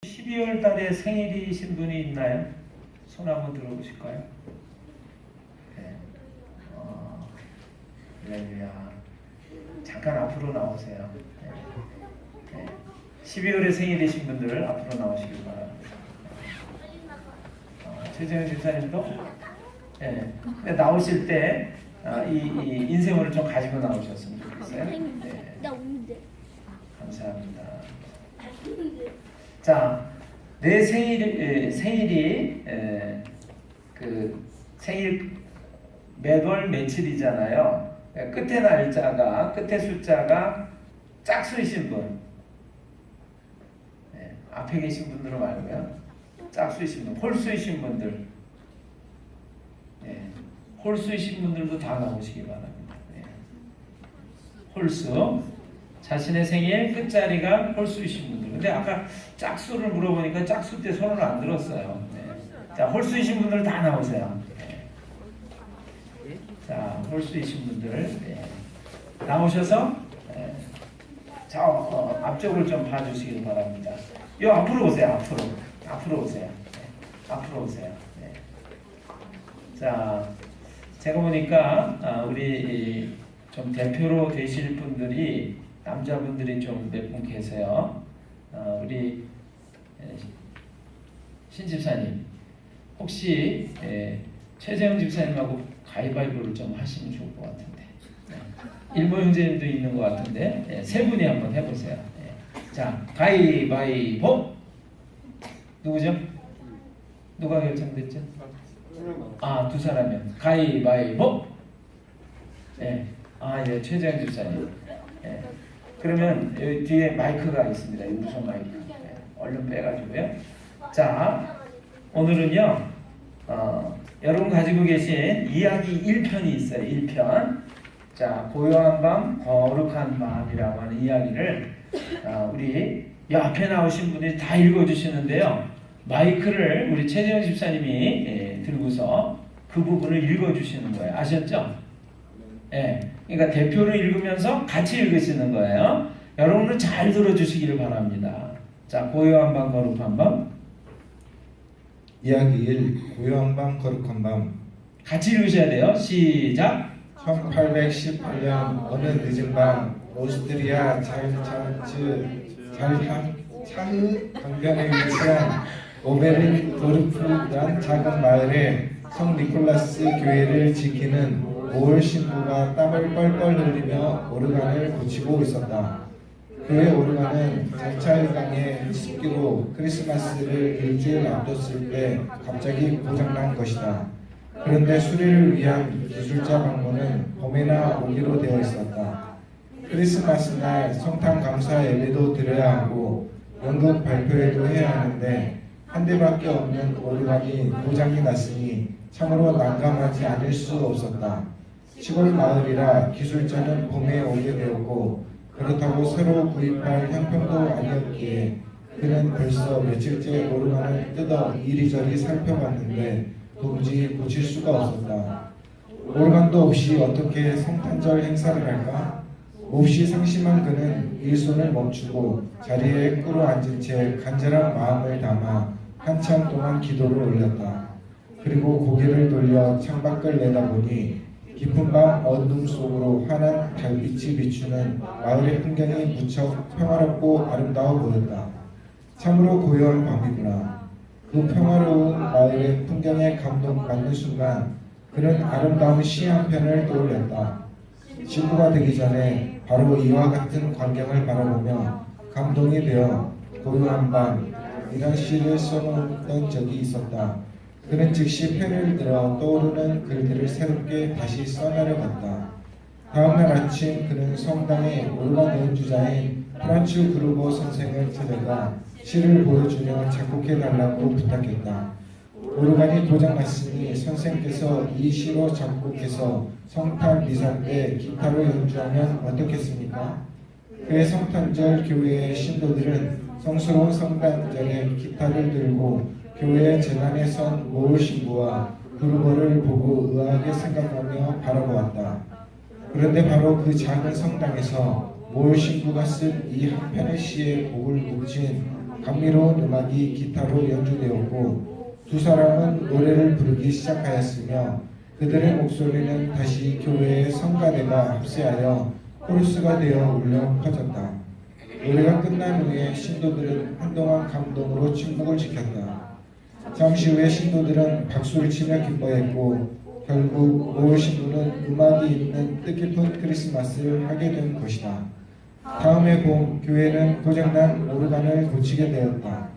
12월 달에 생일이신 분이 있나요? 손 한번 들어보실까요? 네. 할렐루야. 잠깐 앞으로 나오세요. 네. 네. 12월에 생일이신 분들 앞으로 나오시길 바랍니다. 최재현 집사님도 네. 나오실 때 이 인생을 좀 가지고 나오셨으면 좋겠어요. 네. 나 없는데. 감사합니다. 자, 내 생일이 그 생일 매월 며칠이잖아요. 끝에 날짜가 끝에 숫자가 짝수이신 분, 앞에 계신 분들은 말고요. 짝수이신 분, 홀수이신 분들, 홀수이신 분들도 다 나오시기 바랍니다. 홀수. 자신의 생일 끝자리가 홀수이신 분들. 근데 아까 짝수를 물어보니까 짝수 때 손을 안 들었어요. 네. 자, 홀수이신 분들 다 나오세요. 네. 자, 홀수이신 분들 나오셔서 앞쪽을 좀 봐주시길 바랍니다. 요 앞으로 오세요. 앞으로 오세요. 앞으로 오세요. 네. 자, 제가 보니까 우리 좀 대표로 되실 분들이 남자분들이 좀 몇 분 계세요. 우리 신 집사님 혹시 최재형 집사님하고 가위바위보를 좀 하시면 좋을 것 같은데, 일모 형제님도 있는 것 같은데 세 분이 한번 해보세요. 자, 가위바위보. 누구죠? 누가 결정됐죠? 두 사람이요. 가위바위보. 최재형 집사님. 그러면 여기 뒤에 마이크가 있습니다. 무선 마이크. 얼른 빼가지고요. 자, 오늘은요, 여러분 가지고 계신 이야기 1편이 있어요. 1편. 자, 고요한 밤, 거룩한 밤이라고 하는 이야기를 우리 앞에 나오신 분들이 다 읽어주시는데요. 마이크를 우리 최재형 집사님이 들고서 그 부분을 읽어주시는 거예요. 아셨죠? 그러니까 대표를 읽으면서 같이 읽으시는 거예요. 여러분은 잘 들어주시기를 바랍니다. 자, 고요한 밤, 거룩한 밤. 이야기 1. 고요한 밤, 거룩한 밤. 같이 읽으셔야 돼요. 시작. 1818년 어느 늦은 밤 오스트리아 차흐 강변에 위치한 오베린 도르프란 작은 마을에 성 니콜라스 교회를 지키는 5월 신부가 땀을 뻘뻘 흘리며 오르간을 고치고 있었다. 그의 오르간은 제차일강의 습기로 크리스마스를 일주일 앞뒀을 때 갑자기 고장난 것이다. 그런데 수리를 위한 기술자 방문은 봄에나 오기로 되어 있었다. 크리스마스 날 성탄 감사 예배도 드려야 하고 연극 발표회도 해야 하는데 한 대밖에 없는 오르간이 고장이 났으니 참으로 난감하지 않을 수 없었다. 시골 마을이라 기술자는 봄에 오게 되었고 그렇다고 새로 구입할 형편도 아니었기에 그는 벌써 며칠째 오르간을 뜯어 이리저리 살펴봤는데 도무지 고칠 수가 없었다. 오르간도 없이 어떻게 성탄절 행사를 할까? 몹시 상심한 그는 일손을 멈추고 자리에 꿇어앉은 채 간절한 마음을 담아 한참 동안 기도를 올렸다. 그리고 고개를 돌려 창밖을 내다보니 깊은 밤 어둠 속으로 환한 달빛이 비추는 마을의 풍경이 무척 평화롭고 아름다워 보였다. 참으로 고요한 밤이구나. 그 평화로운 마을의 풍경에 감동받는 순간 그는 아름다운 시 한 편을 떠올렸다. 신부가 되기 전에 바로 이와 같은 광경을 바라보며 감동이 되어 고요한 밤 이런 시를 써놓던 적이 있었다. 그는 즉시 펜을 들어 떠오르는 글들을 새롭게 다시 써내려갔다. 다음날 아침 그는 성당의 오르간 연주자인 프란츠 그루버 선생을 찾아가 시를 보여주며 작곡해달라고 부탁했다. 오르간이 고장났으니 선생께서 이 시로 작곡해서 성탄 미사 때 기타로 연주하면 어떻겠습니까? 그의 성탄절 교회의 신도들은 성스러운 성탄절에 기타를 들고 교회 재단에 선 모을 신부와 그루버를 보고 의아하게 생각하며 바라보았다. 그런데 바로 그 작은 성당에서 모을 신부가 쓴 이 한 편의 시에 곡을 묻힌 감미로운 음악이 기타로 연주되었고 두 사람은 노래를 부르기 시작하였으며 그들의 목소리는 다시 교회의 성가대가 합세하여 코러스가 되어 울려 퍼졌다. 노래가 끝난 후에 신도들은 한동안 감동으로 침묵을 지켰다. 잠시 후에 신도들은 박수를 치며 기뻐했고 결국 모을 신부는 음악이 있는 뜻깊은 크리스마스를 하게 된 것이다. 다음 해 봄 교회는 고장난 오르간을 고치게 되었다.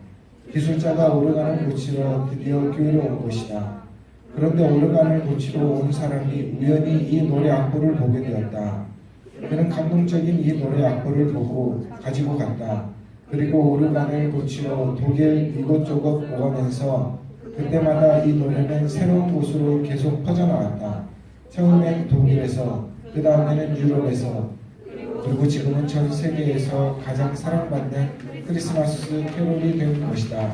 기술자가 오르간을 고치러 드디어 교회로 온 것이다. 그런데 오르간을 고치러 온 사람이 우연히 이 노래 악보를 보게 되었다. 그는 감동적인 이 노래 악보를 보고 가지고 갔다. 그리고 오르간을 고치러 독일 이곳저곳 오가면서 그때마다 이 노래는 새로운 곳으로 계속 퍼져나왔다. 처음엔 독일에서, 그 다음에는 유럽에서, 그리고 지금은 전 세계에서 가장 사랑받는 크리스마스 캐롤이 된 것이다.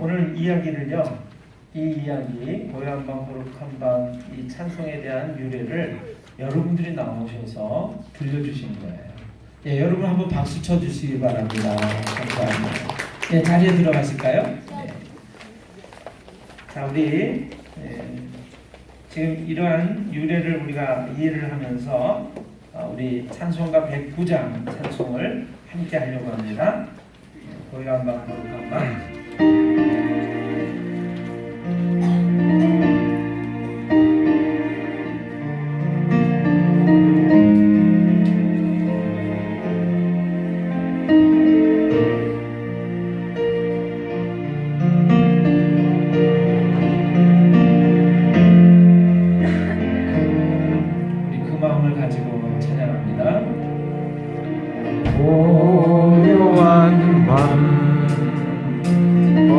오늘 이야기를요, 이 이야기 고향방 거룩한방 이 찬송에 대한 유래를 여러분들이 나오셔서 들려주신 거예요. 예, 여러분 한번 박수 쳐주시기 바랍니다. 감사합니다. 예, 자리에 들어가실까요? 예. 자, 우리 지금 이러한 유래를 우리가 이해를 하면서 우리 찬송가 109장 찬송을 함께 하려고 합니다. 고향방 거룩한방. 고요한 밤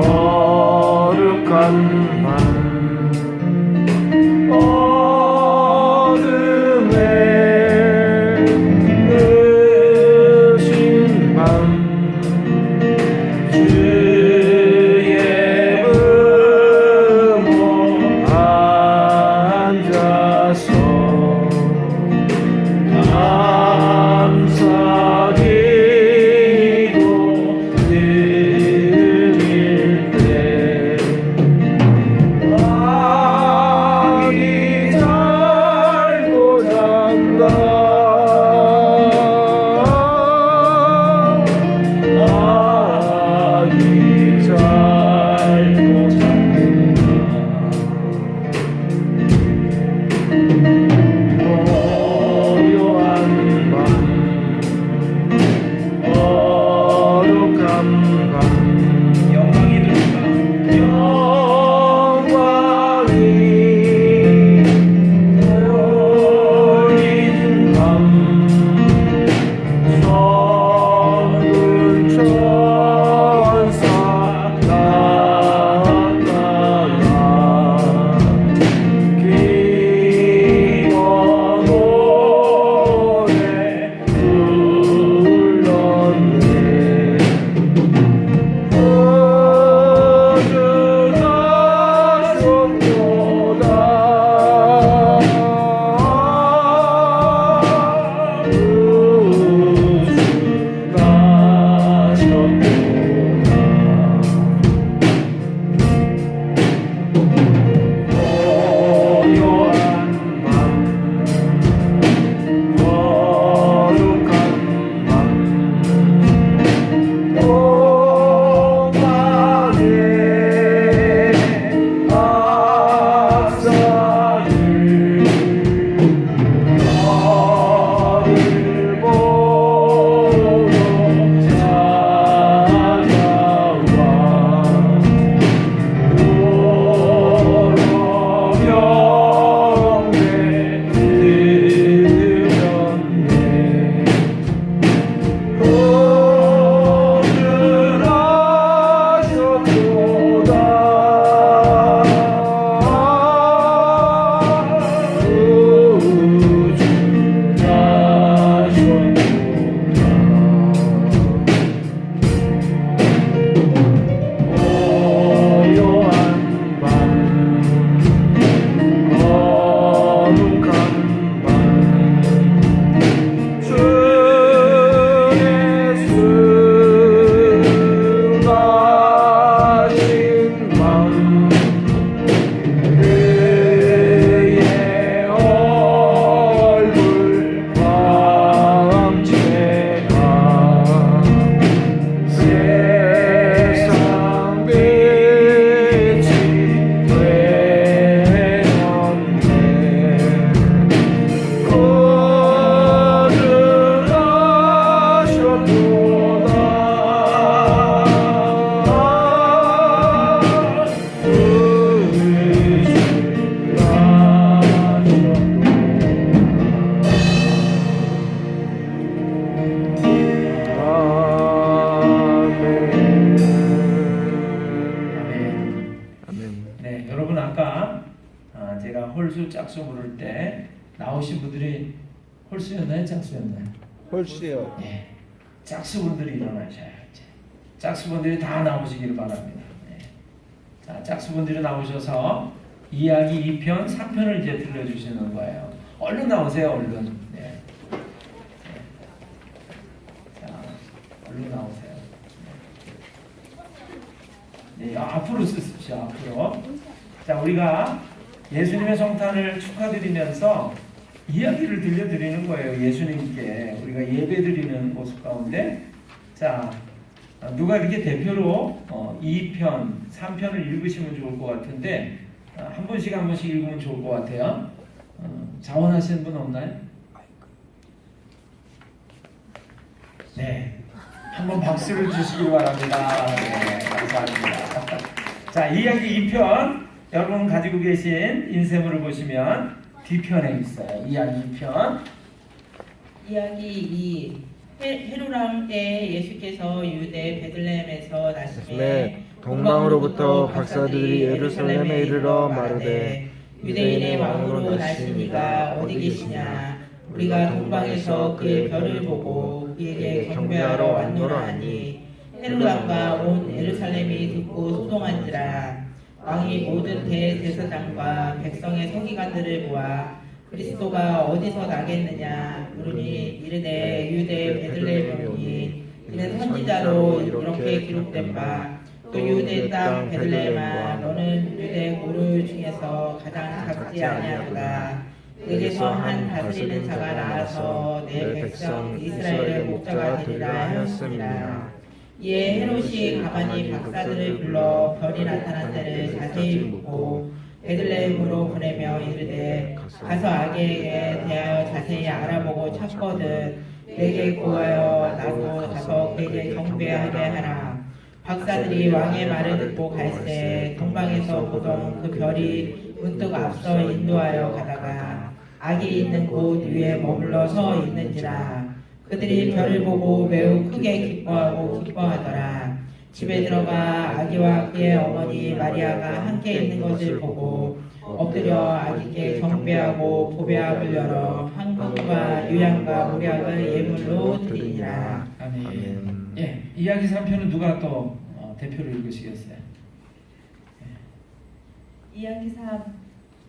거룩한 밤 어둠에 늦은 밤 주의 부모 앉아서 홀수 짝수 부를 때 나오신 분들이 홀수였나요? 짝수였나요? 홀수요. 예. 짝수분들이 일어나셔야지. 짝수분들이 다 나오시기를 바랍니다. 예. 자, 짝수분들이 나오셔서 이야기 2편, 3편을 이제 들려주시는 거예요. 얼른 나오세요, 얼른. 네. 자, 얼른 나오세요. 네, 앞으로 쓰십시오, 앞으로. 자, 우리가 예수님의 성탄을 축하드리면서 이야기를 들려드리는 거예요. 예수님께 우리가 예배드리는 모습 가운데. 자, 누가 이렇게 대표로 2편, 3편을 읽으시면 좋을 것 같은데 한 번씩 한 번씩 읽으면 좋을 것 같아요. 자원하시는 분 없나요? 네, 한번 박수를 주시기 바랍니다. 네, 감사합니다. 자, 이야기 2편 여러분 가지고 계신 인쇄물을 보시면 뒤편에 있어요. 이야기 2편. 이야기 2. 헤로람 때 예수께서 유대 베들레헴에서 나시매 동방으로부터 박사들이 예루살렘에 이르러 마르되 유대인의 왕으로 나신 이가 어디 계시냐? 우리가 동방에서 그의 별을 보고 그에게 경배하러 왔노라 하니 헤로람과 온 예루살렘이 듣고 소동한지라. 왕이 모든 대제사장과 백성의 서기관들을 모아 그리스도가 어디서 나겠느냐 물으니 이르되 유대 베들레헴이니 이는 선지자로 이렇게 기록된 바 또 유대 땅 베들레헴아 너는 유대 고르 중에서 가장 작지 아니하도다. 내게서 한 다스리는 자가 나와서 내 백성 이스라엘의 목자가 되리라 하였습니다. 이에 헤롯이 가만히 박사들을 불러 별이 나타난 데를 자세히 묻고 베들레헴으로 보내며 이르되 가서 아기에게 대하여 자세히 알아보고 찾거든 내게 구하여 나도 가서 그에게 경배하게 하라. 박사들이 왕의 말을 듣고 갈새 동방에서 보던 그 별이 문득 앞서 인도하여 가다가 아기 있는 곳 위에 머물러 서 있는지라. 그들이 별을 보고 매우 크게 기뻐하고 기뻐하더라. 집에 들어가 아기와 그의 어머니 마리아가 함께 있는 것을 보고 엎드려 아기께 경배하고 보배압을 열어 황금과 유향과 모략을 예물로 드리니라. 아멘. 예, 이야기 3편은 누가 또 대표를 읽으시겠어요? 이야기 3.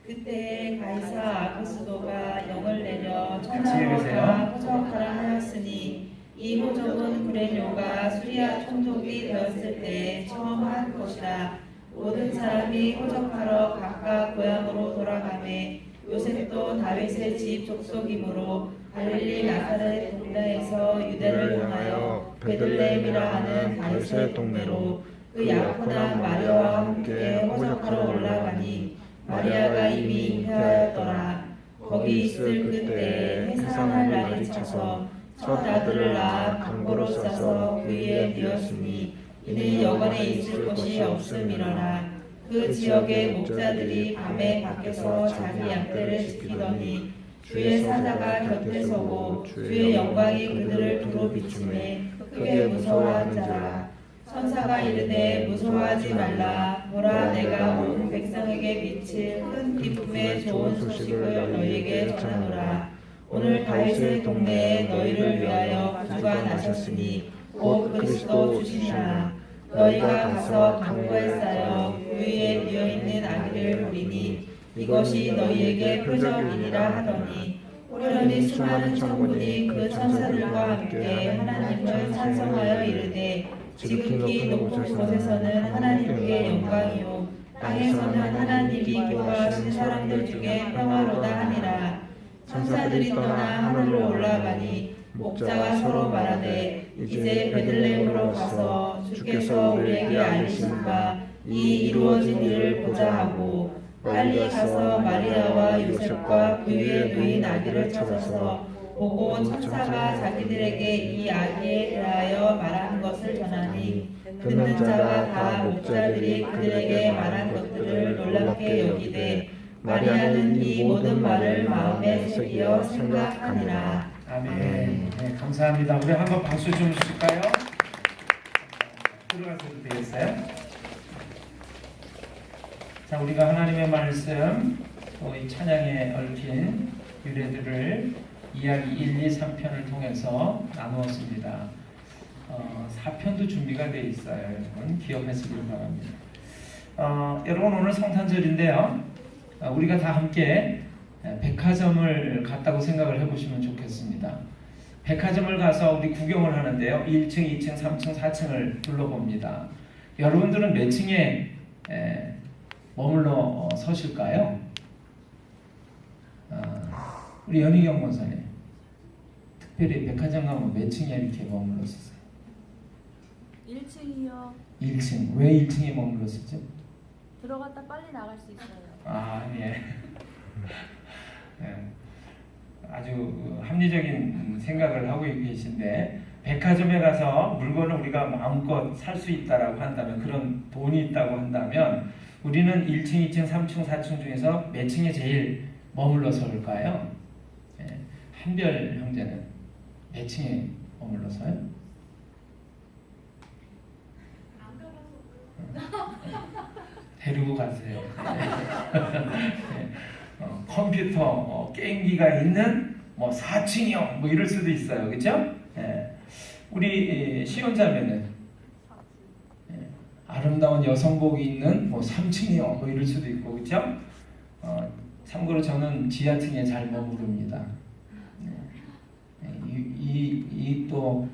그때 가이사 아구스도가 영을 내려 같이 천하로 읽으세요. 다 호적하라 하였으니 이 호적은 구레뇨가 수리아 총독이 되었을 때 처음 한 것이라. 모든 사람이 호적하러 각각 고향으로 돌아가매 요셉도 다윗의 집 족속이므로 갈릴리 나사렛 동네에서 유대를 향하여 베들레헴이라 하는 다윗의 동네로 그 약혼한 마리아와 함께 호적하러 올라가니 마리아가 이미 잉태하였더라. 거기 있을 그때 해산할 날이 차서 첫 아들을 낳아 강보로 싸서 그 위에 뉘었으니 이는 여관에 있을 곳이 없음이러라. 그 지역의 목자들이 밤에 밖에서 자기 양떼를 지키더니 주의 사자가 곁에 서고 주의 영광이 그들을 두루 비추매 크게 무서워한 자라. 천사가 이르되 무서워하지 말라. 보라 내가 온 백성에게 미칠 큰 기쁨의 좋은 소식을 너희에게 전하노라. 오늘 다윗의 동네에 너희를 위하여 구주가 나셨으니 곧 그리스도 주시니라. 너희가 가서 강보에 쌓여 그 위에 뉘어있는 아기를 보리니 이것이 너희에게 표적이니라 하더니 호련히 수많은 천군이 그 천사들과 함께 하나님을 찬송하여 이르되 지극히 높은 곳에서는 하나님께 영광이요 땅에서는 하나님이 기뻐하신 사람들 중에 평화로다 하니라. 천사들이 떠나 하늘로 올라가니 목자가 서로 말하되 이제 베들레헴으로 가서 주께서 우리에게 알리신 바 이 이루어진 일을 보자 하고 빨리 가서 마리아와 요셉과 그 위에 누인 아기를 찾아서 보고 천사가 자기들에게 이 아기에 대하여 말한 것을 전하니 듣는 자가 다 목자들이 그들에게 말한 것들을 놀랍게 여기되 마리아는 이 모든 말을 마음에 새기어 생각하니라. 아멘. 네, 감사합니다. 우리 한번 박수 좀 주실까요? 들어가셔도 되겠어요? 자, 우리가 하나님의 말씀 또 이 찬양에 얽힌 유래들을 이야기 1, 2, 3편을 통해서 나누었습니다. 4편도 준비가 되어 있어요. 여러분 기억하시길 바랍니다. 여러분 오늘 성탄절인데요. 우리가 다 함께 백화점을 갔다고 생각을 해보시면 좋겠습니다. 백화점을 가서 우리 구경을 하는데요. 1층, 2층, 3층, 4층을 둘러봅니다. 여러분들은 몇 층에 머물러 서실까요? 우리 연희경 권사님, 특별히 백화점 가면 몇 층에 이렇게 머물러 서세요? 1층이요. 1층. 왜 1층에 머물러 서죠? 들어갔다 빨리 나갈 수 있어요. 예. 아주 합리적인 생각을 하고 계신데, 백화점에 가서 물건을 우리가 마음껏 살 수 있다라고 한다면, 그런 돈이 있다고 한다면, 우리는 1층, 2층, 3층, 4층 중에서 몇 층에 제일 머물러 서일까요? 한별 형제는 몇 층에 머물러 서요? 데리고 가세요. 컴퓨터, 게임기가 있는 4층이요. 이럴 수도 있어요. 그렇죠? 우리 시온자매는 아름다운 여성복이 있는 3층이요. 이럴 수도 있고, 그렇죠? 참고로 저는 지하층에 잘 머무릅니다. 이 또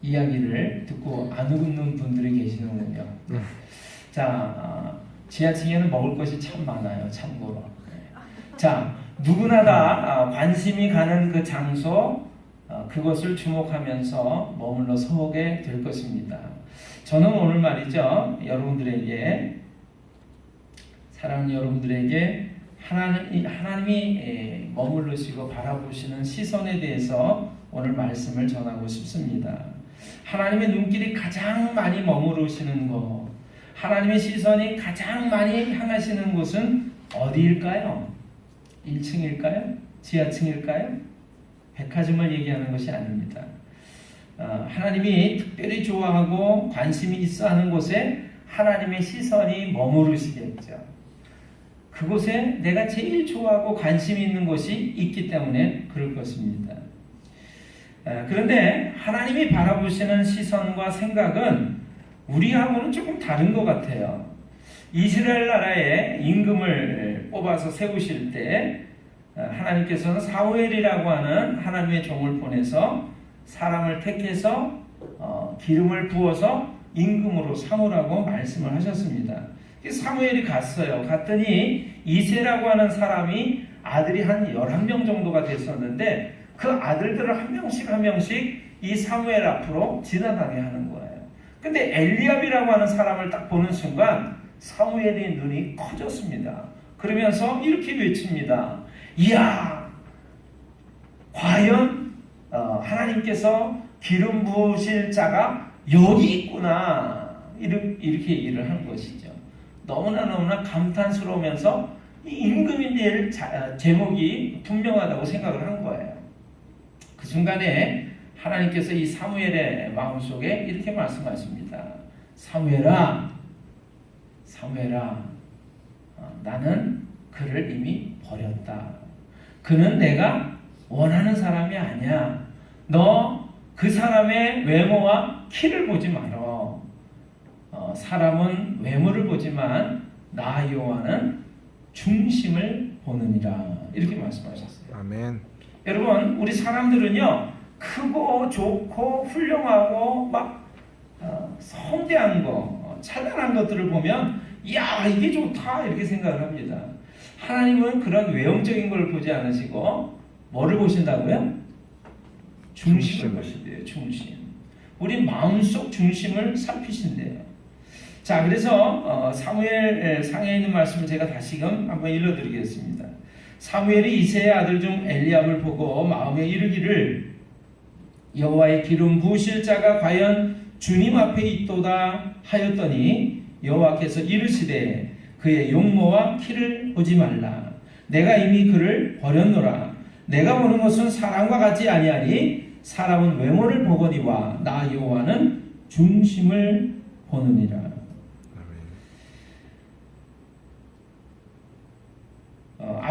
이야기를 듣고 안 웃는 분들이 계시는군요. 자, 지하층에는 먹을 것이 참 많아요. 참고로. 자, 누구나 다 관심이 가는 그 장소, 그것을 주목하면서 머물러 서게 될 것입니다. 저는 오늘 말이죠, 여러분들에게, 사랑하는 여러분들에게 하나님이 머물르시고 바라보시는 시선에 대해서 오늘 말씀을 전하고 싶습니다. 하나님의 눈길이 가장 많이 머무르시는 곳, 하나님의 시선이 가장 많이 향하시는 곳은 어디일까요? 1층일까요? 지하층일까요? 백화점을 얘기하는 것이 아닙니다. 하나님이 특별히 좋아하고 관심이 있어 하는 곳에 하나님의 시선이 머무르시겠죠. 그곳에 내가 제일 좋아하고 관심이 있는 곳이 있기 때문에 그럴 것입니다. 그런데 하나님이 바라보시는 시선과 생각은 우리하고는 조금 다른 것 같아요. 이스라엘 나라에 임금을 뽑아서 세우실 때 하나님께서는 사무엘이라고 하는 하나님의 종을 보내서 사람을 택해서 기름을 부어서 임금으로 삼으라고 말씀을 하셨습니다. 사무엘이 갔어요. 갔더니 이새라고 하는 사람이 아들이 한 11명 정도가 됐었는데 그 아들들을 한 명씩 이 사무엘 앞으로 지나가게 하는 거예요. 근데 엘리압이라고 하는 사람을 딱 보는 순간 사무엘의 눈이 커졌습니다. 그러면서 이렇게 외칩니다. 이야, 과연 하나님께서 기름 부으실 자가 여기 있구나. 이렇게 얘기를 한 것이죠. 너무나 감탄스러우면서 이 임금이 될 제목이 분명하다고 생각을 한 거예요. 그 순간에 하나님께서 이 사무엘의 마음속에 이렇게 말씀하십니다. 사무엘아, 나는 그를 이미 버렸다. 그는 내가 원하는 사람이 아니야. 너 그 사람의 외모와 키를 보지 마라. 사람은 외모를 보지만 나 여호와는 중심을 보느니라. 이렇게 말씀하셨어요. 아멘. 여러분, 우리 사람들은요, 크고 좋고 훌륭하고 막 성대한 거, 찬란한 것들을 보면 야, 이게 좋다 이렇게 생각을 합니다. 하나님은 그런 외형적인 걸 보지 않으시고 뭐를 보신다고요? 중심을 보신대요. 중심. 우리 마음속 중심을 살피신대요. 자, 그래서 사무엘 상에 있는 말씀을 제가 다시금 한번 읽어드리겠습니다. 사무엘이 이새의 아들 중 엘리압을 보고 마음에 이르기를 여호와의 기름 부으실 자가 과연 주님 앞에 있도다 하였더니 여호와께서 이르시되 그의 용모와 키를 보지 말라. 내가 이미 그를 버렸노라. 내가 보는 것은 사람과 같지 아니하니 사람은 외모를 보거니와 나 여호와는 중심을 보느니라.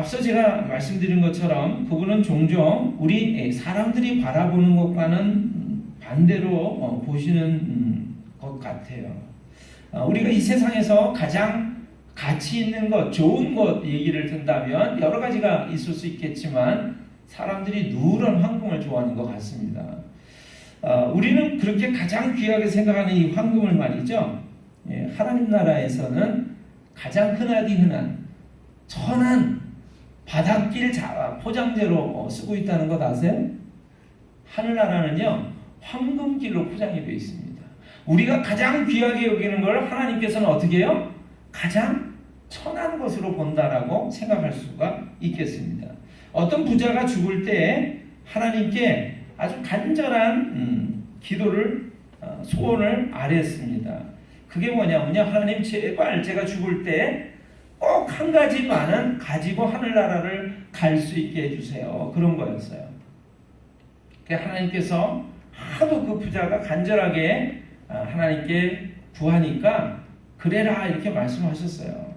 앞서 제가 말씀드린 것처럼 그분은 종종 우리 사람들이 바라보는 것과는 반대로 보시는 것 같아요. 우리가 이 세상에서 가장 가치 있는 것, 좋은 것 얘기를 든다면 여러 가지가 있을 수 있겠지만 사람들이 누런 황금을 좋아하는 것 같습니다. 우리는 그렇게 가장 귀하게 생각하는 이 황금을 말이죠. 하나님 나라에서는 가장 흔하디 흔한 천한 바닷길 포장재로 쓰고 있다는 것 아세요? 하늘나라는요 황금길로 포장이 되어 있습니다. 우리가 가장 귀하게 여기는 걸 하나님께서는 어떻게 해요? 가장 천한 것으로 본다라고 생각할 수가 있겠습니다. 어떤 부자가 죽을 때 하나님께 아주 간절한 기도를 소원을 아뢰었습니다. 그게 뭐냐면요, 하나님 제발 제가 죽을 때 꼭 한 가지만은 가지고 하늘나라를 갈 수 있게 해주세요. 그런 거였어요. 하나님께서 하도 그 부자가 간절하게 하나님께 구하니까 그래라 이렇게 말씀하셨어요.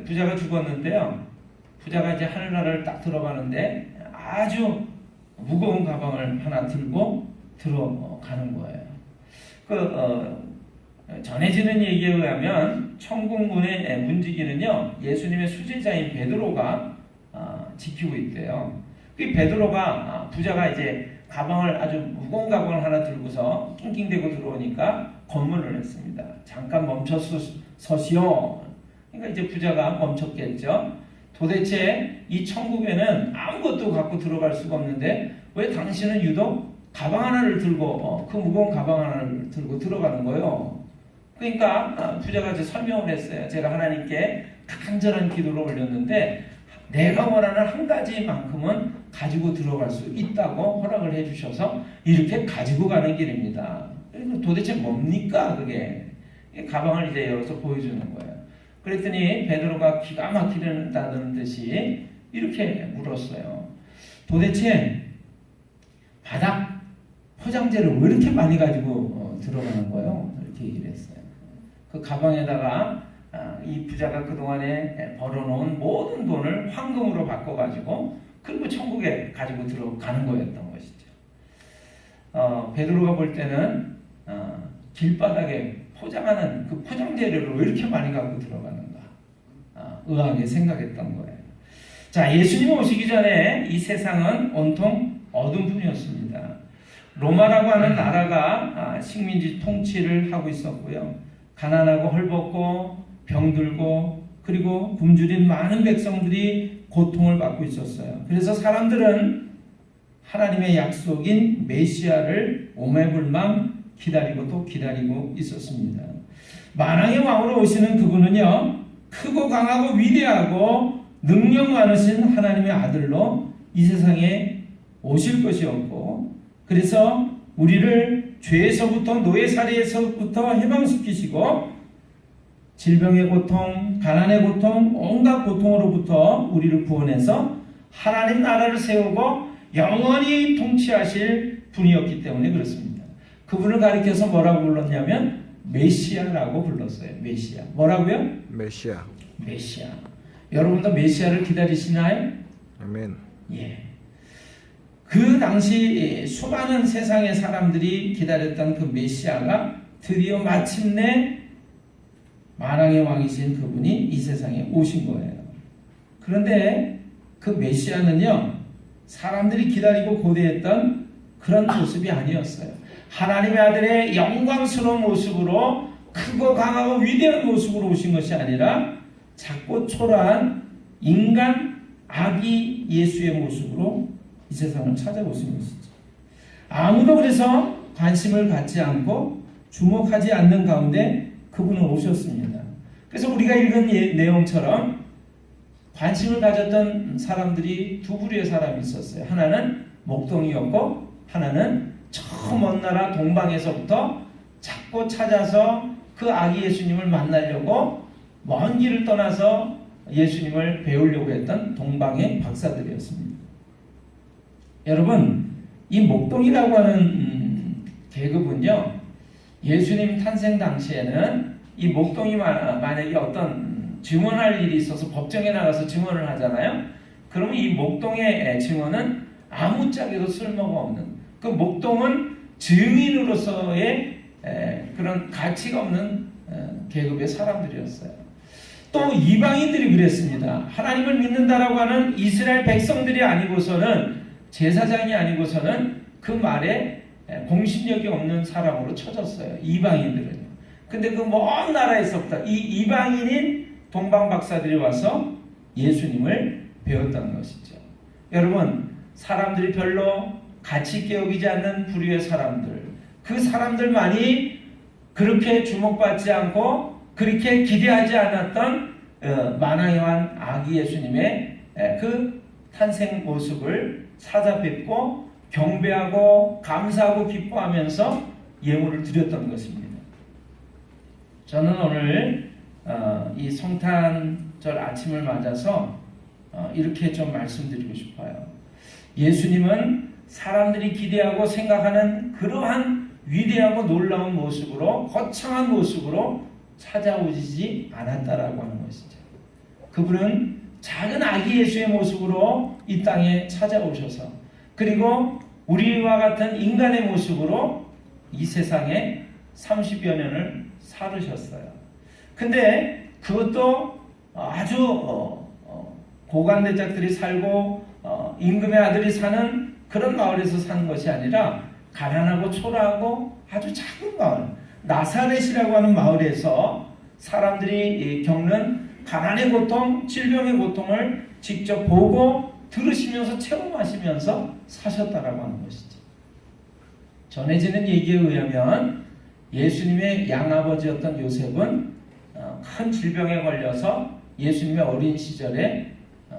부자가 죽었는데요. 부자가 이제 하늘나라를 딱 들어가는데 아주 무거운 가방을 하나 들고 들어가는 거예요. 전해지는 얘기에 의하면 천국문의 문지기는요 예수님의 수제자인 베드로가 지키고 있대요. 그 베드로가 부자가 이제 가방을 아주 무거운 가방을 하나 들고서 낑낑대고 들어오니까 검문을 했습니다. 잠깐 멈춰서시오. 그러니까 이제 부자가 멈췄겠죠. 도대체 이 천국에는 아무것도 갖고 들어갈 수가 없는데 왜 당신은 유독 가방 하나를 들고 그 무거운 가방 하나를 들고 들어가는 거예요. 그러니까 부자가 이제 설명을 했어요. 제가 하나님께 간절한 기도를 올렸는데 내가 원하는 한 가지만큼은 가지고 들어갈 수 있다고 허락을 해주셔서 이렇게 가지고 가는 길입니다. 도대체 뭡니까 그게? 가방을 이제 열어서 보여주는 거예요. 그랬더니 베드로가 기가 막히다는 듯이 이렇게 물었어요. 도대체 바닥 포장재를 왜 이렇게 많이 가지고 들어가는 거예요? 이렇게 얘기를 했어요. 그 가방에다가 이 부자가 그동안에 벌어놓은 모든 돈을 황금으로 바꿔가지고 그리고 천국에 가지고 들어가는 거였던 것이죠. 베드로가 볼 때는 길바닥에 포장하는 그 포장재료를 왜 이렇게 많이 갖고 들어가는가 의아하게 생각했던 거예요. 자, 예수님 오시기 전에 이 세상은 온통 어둠뿐이었습니다. 로마라고 하는 나라가 식민지 통치를 하고 있었고요. 가난하고 헐벗고 병들고 그리고 굶주린 많은 백성들이 고통을 받고 있었어요. 그래서 사람들은 하나님의 약속인 메시아를 오매불망 기다리고 또 기다리고 있었습니다. 만왕의 왕으로 오시는 그분은요, 크고 강하고 위대하고 능력 많으신 하나님의 아들로 이 세상에 오실 것이었고, 그래서 우리를 죄에서부터 노예살이에서부터 해방시키시고 질병의 고통, 가난의 고통, 온갖 고통으로부터 우리를 구원해서 하나님 나라를 세우고 영원히 통치하실 분이었기 때문에 그렇습니다. 그분을 가리켜서 뭐라고 불렀냐면 메시아라고 불렀어요. 메시아. 뭐라고요? 메시아. 메시아. 여러분도 메시아를 기다리시나요? 아멘. 예. 그 당시 수많은 세상의 사람들이 기다렸던 그 메시아가 드디어 마침내 만왕의 왕이신 그분이 이 세상에 오신 거예요. 그런데 그 메시아는요, 사람들이 기다리고 고대했던 그런 모습이 아니었어요. 하나님의 아들의 영광스러운 모습으로 크고 강하고 위대한 모습으로 오신 것이 아니라 작고 초라한 인간 아기 예수의 모습으로 이 세상을 찾아오신 것이죠. 아무도 그래서 관심을 갖지 않고 주목하지 않는 가운데 그분은 오셨습니다. 그래서 우리가 읽은 내용처럼 관심을 가졌던 사람들이 두 부류의 사람이 있었어요. 하나는 목동이었고 하나는 저 먼 나라 동방에서부터 찾고 찾아서 그 아기 예수님을 만나려고 먼 길을 떠나서 예수님을 배우려고 했던 동방의 박사들이었습니다. 여러분, 이 목동이라고 하는 계급은요, 예수님 탄생 당시에는 이 목동이 만약에 어떤 증언할 일이 있어서 법정에 나가서 증언을 하잖아요. 그러면 이 목동의 증언은 아무짝에도 쓸모가 없는, 그 목동은 증인으로서의 그런 가치가 없는 계급의 사람들이었어요. 또 이방인들이 그랬습니다. 하나님을 믿는다라고 하는 이스라엘 백성들이 아니고서는, 제사장이 아니고서는 그 말에 공신력이 없는 사람으로 쳐졌어요. 이방인들은요. 근데 그 먼 나라에서부터 이 이방인인 동방박사들이 와서 예수님을 배웠던 것이죠. 여러분, 사람들이 별로 가치 있게 여기지 않는 부류의 사람들, 그 사람들만이 그렇게 주목받지 않고 그렇게 기대하지 않았던 만왕의 아기 예수님의 그 탄생 모습을 찾아뵙고 경배하고 감사하고 기뻐하면서 예물을 드렸던 것입니다. 저는 오늘 이 성탄절 아침을 맞아서 이렇게 좀 말씀드리고 싶어요. 예수님은 사람들이 기대하고 생각하는 그러한 위대하고 놀라운 모습으로, 거창한 모습으로 찾아오지 않았다라고 하는 것이죠. 그분은 작은 아기 예수의 모습으로 이 땅에 찾아오셔서, 그리고 우리와 같은 인간의 모습으로 이 세상에 30여 년을 살으셨어요. 근데 그것도 아주 고관대작들이 살고 임금의 아들이 사는 그런 마을에서 사는 것이 아니라 가난하고 초라하고 아주 작은 마을, 나사렛이라고 하는 마을에서 사람들이 겪는 가난의 고통, 질병의 고통을 직접 보고 들으시면서 체험하시면서 사셨다라고 하는 것이죠. 전해지는 얘기에 의하면 예수님의 양아버지였던 요셉은 큰 질병에 걸려서 예수님의 어린 시절에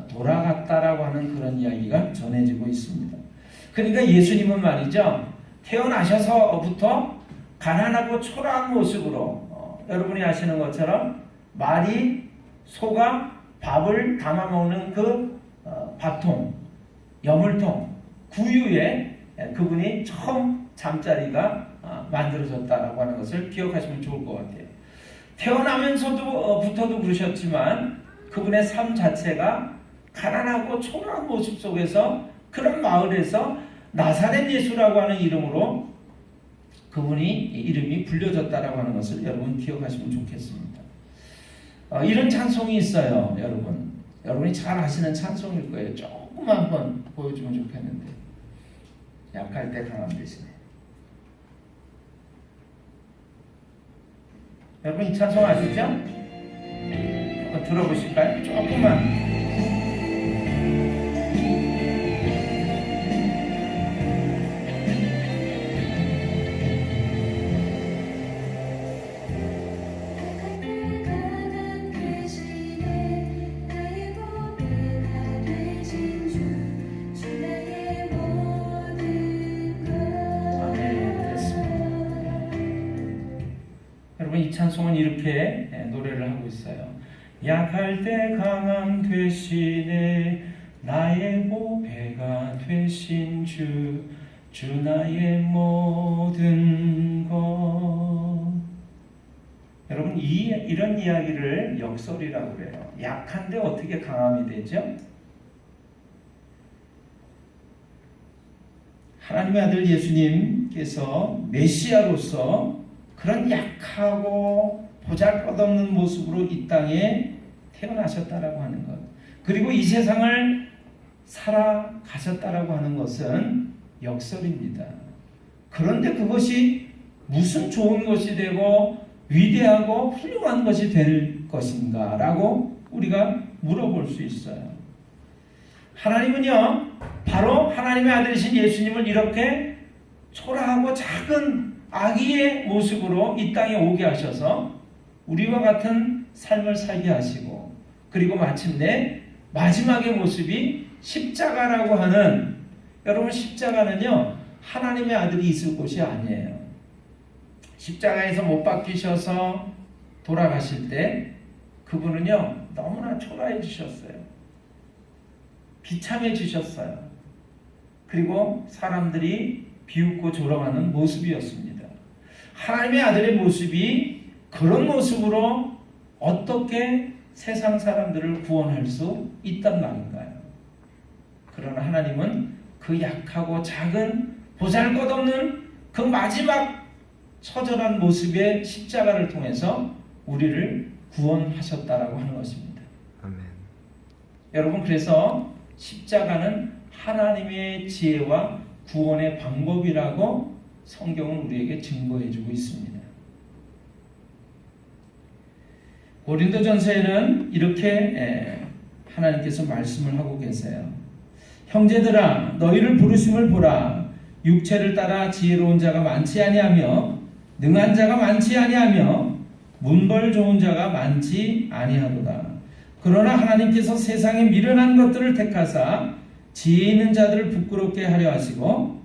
돌아갔다라고 하는 그런 이야기가 전해지고 있습니다. 그러니까 예수님은 말이죠, 태어나셔서부터 가난하고 초라한 모습으로, 여러분이 아시는 것처럼 말이 소가 밥을 담아 먹는 그 밥통, 여물통, 구유에 그분이 처음 잠자리가 만들어졌다라고 하는 것을 기억하시면 좋을 것 같아요. 태어나면서부터도 그러셨지만 그분의 삶 자체가 가난하고 초라한 모습 속에서, 그런 마을에서 나사렛 예수라고 하는 이름으로 그분이 이름이 불려졌다라고 하는 것을 여러분 기억하시면 좋겠습니다. 이런 찬송이 있어요. 여러분이 잘 아시는 찬송일 거예요. 조금만 한번 보여주면 좋겠는데, 약할 때 강함 대신에. 여러분 이 찬송 아시죠? 한번 들어보실까요? 조금만. 이 찬송은 이렇게 노래를 하고 있어요. 약할 때 강함 되시네, 나의 보배가 되신 주 나의 모든 것. 여러분 이런 이야기를 역설이라고 그래요. 약한데 어떻게 강함이 되죠? 하나님의 아들 예수님께서 메시아로서 그런 약하고 보잘것없는 모습으로 이 땅에 태어나셨다라고 하는 것, 그리고 이 세상을 살아가셨다라고 하는 것은 역설입니다. 그런데 그것이 무슨 좋은 것이 되고 위대하고 훌륭한 것이 될 것인가 라고 우리가 물어볼 수 있어요. 하나님은요, 바로 하나님의 아들이신 예수님을 이렇게 초라하고 작은 아기의 모습으로 이 땅에 오게 하셔서 우리와 같은 삶을 살게 하시고, 그리고 마침내 마지막의 모습이 십자가라고 하는, 여러분 십자가는요 하나님의 아들이 있을 곳이 아니에요. 십자가에서 못 박히셔서 돌아가실 때 그분은요 너무나 초라해지셨어요. 비참해지셨어요. 그리고 사람들이 비웃고 조롱하는 모습이었습니다. 하나님의 아들의 모습이 그런 모습으로 어떻게 세상 사람들을 구원할 수 있단 말인가요? 그러나 하나님은 그 약하고 작은 보잘것없는 그 마지막 처절한 모습의 십자가를 통해서 우리를 구원하셨다라고 하는 것입니다. 아멘. 여러분, 그래서 십자가는 하나님의 지혜와 구원의 방법이라고 성경은 우리에게 증거해주고 있습니다. 고린도전서에는 이렇게 하나님께서 말씀을 하고 계세요. 형제들아, 너희를 부르심을 보라. 육체를 따라 지혜로운 자가 많지 아니하며 능한 자가 많지 아니하며 문벌 좋은 자가 많지 아니하도다. 그러나 하나님께서 세상에 미련한 것들을 택하사 지혜 있는 자들을 부끄럽게 하려 하시고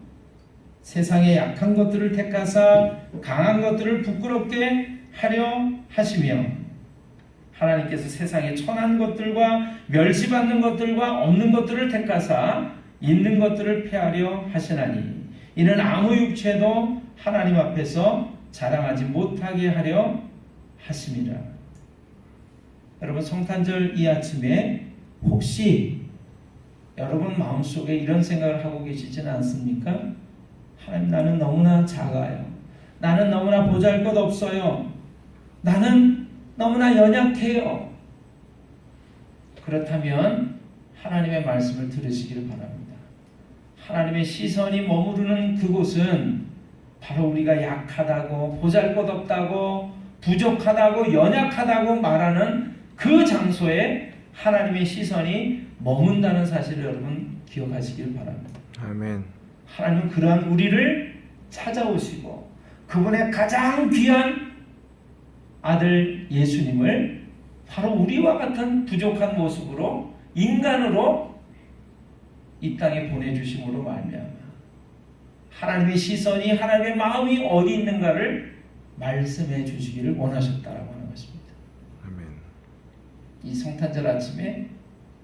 세상에 약한 것들을 택하사 강한 것들을 부끄럽게 하려 하시며 하나님께서 세상에 천한 것들과 멸시받는 것들과 없는 것들을 택하사 있는 것들을 폐하려 하시나니 이는 아무 육체도 하나님 앞에서 자랑하지 못하게 하려 하심이라. 여러분, 성탄절 이 아침에 혹시 여러분 마음속에 이런 생각을 하고 계시지는 않습니까? 하나님, 나는 너무나 작아요. 나는 너무나 보잘것없어요. 나는 너무나 연약해요. 그렇다면 하나님의 말씀을 들으시길 바랍니다. 하나님의 시선이 머무르는 그곳은 바로 우리가 약하다고, 보잘것없다고, 부족하다고, 연약하다고 말하는 그 장소에 하나님의 시선이 머문다는 사실을 여러분 기억하시길 바랍니다. 아멘. 하나님은 그러한 우리를 찾아오시고 그분의 가장 귀한 아들 예수님을 바로 우리와 같은 부족한 모습으로 인간으로 이 땅에 보내주심으로 말미암아 하나님의 시선이, 하나님의 마음이 어디 있는가를 말씀해 주시기를 원하셨다라고 하는 것입니다. 아멘. 이 성탄절 아침에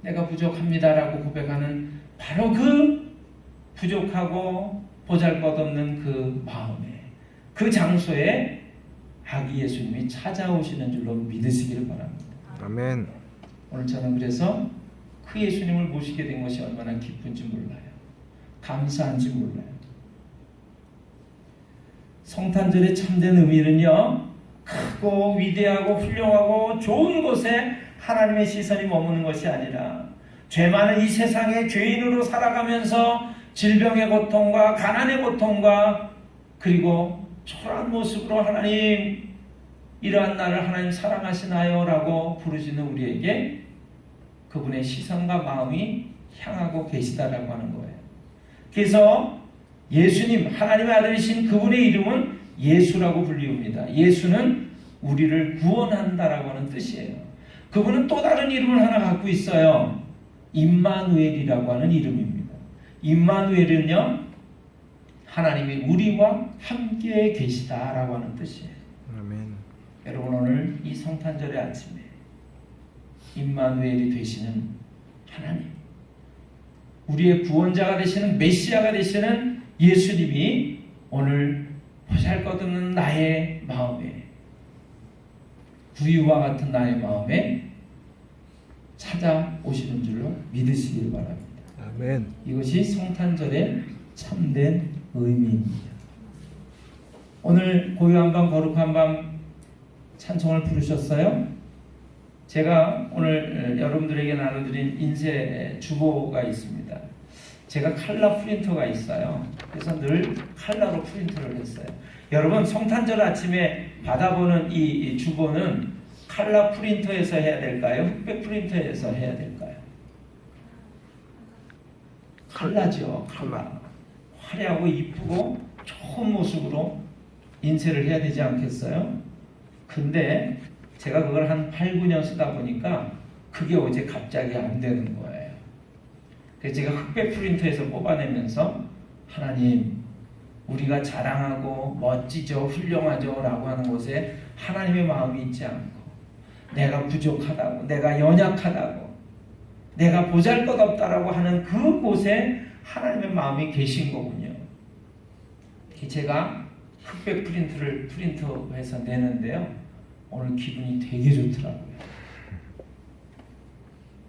내가 부족합니다라고 고백하는 바로 그 부족하고 보잘것없는 그 마음에, 그 장소에 아기 예수님이 찾아오시는 줄로 믿으시기를 바랍니다. 아멘. 오늘 저는 그래서 그 예수님을 모시게 된 것이 얼마나 기쁜지 몰라요. 감사한지 몰라요. 성탄절의 참된 의미는요, 크고 위대하고 훌륭하고 좋은 곳에 하나님의 시선이 머무는 것이 아니라 죄 많은 이 세상에 죄인으로 살아가면서 질병의 고통과 가난의 고통과 그리고 초라한 모습으로 하나님, 이러한 나를 하나님 사랑하시나요? 라고 부르시는 우리에게 그분의 시선과 마음이 향하고 계시다라고 하는 거예요. 그래서 예수님, 하나님의 아들이신 그분의 이름은 예수라고 불리웁니다. 예수는 우리를 구원한다라고 하는 뜻이에요. 그분은 또 다른 이름을 하나 갖고 있어요. 임마누엘이라고 하는 이름입니다. 임마누엘은요, 하나님이 우리와 함께 계시다라고 하는 뜻이에요. 아멘. 여러분, 오늘 이 성탄절의 아침에 임마누엘이 되시는 하나님, 우리의 구원자가 되시는 메시아가 되시는 예수님이 오늘 보잘것없는 나의 마음에, 구유와 같은 나의 마음에 찾아오시는 줄로 믿으시길 바랍니다. 아멘. 이것이 성탄절의 참된 의미입니다. 오늘 고요한 밤 거룩한 밤 찬송을 부르셨어요? 제가 오늘 여러분들에게 나눠드린 인쇄 주보가 있습니다. 제가 칼라 프린터가 있어요. 그래서 늘 칼라로 프린터를 했어요. 여러분, 성탄절 아침에 받아보는 이 주보는 칼라 프린터에서 해야 될까요? 흑백 프린터에서 해야 될까요? 칼라죠. 칼라. 화려하고 이쁘고 좋은 모습으로 인쇄를 해야 되지 않겠어요? 근데 제가 그걸 한 8, 9년 쓰다 보니까 그게 어제 갑자기 안 되는 거예요. 그래서 제가 흑백 프린터에서 뽑아내면서 하나님, 우리가 자랑하고 멋지죠, 훌륭하죠 라고 하는 곳에 하나님의 마음이 있지 않고 내가 부족하다고, 내가 연약하다고, 내가 보잘것없다라고 하는 그곳에 하나님의 마음이 계신 거군요. 제가 흑백 프린터해서 내는데요, 오늘 기분이 되게 좋더라고요.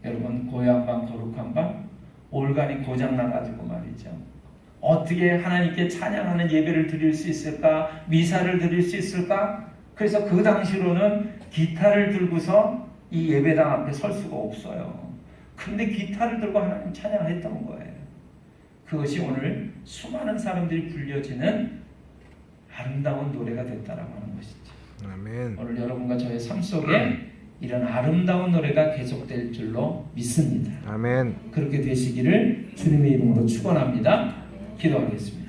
여러분 고향 방 거룩한 방 올간이 고장 나가지고 말이죠. 어떻게 하나님께 찬양하는 예배를 드릴 수 있을까? 미사를 드릴 수 있을까? 그래서 그 당시로는 기타를 들고서 이 예배당 앞에 설 수가 없어요. 근데 기타를 들고 하나님 찬양을 했던 거예요. 그것이 오늘 수많은 사람들이 불려지는 아름다운 노래가 됐다라고 하는 것이죠. 아멘. 오늘 여러분과 저의 삶 속에 이런 아름다운 노래가 계속될 줄로 믿습니다. 아멘. 그렇게 되시기를 주님의 이름으로 축원합니다. 기도하겠습니다.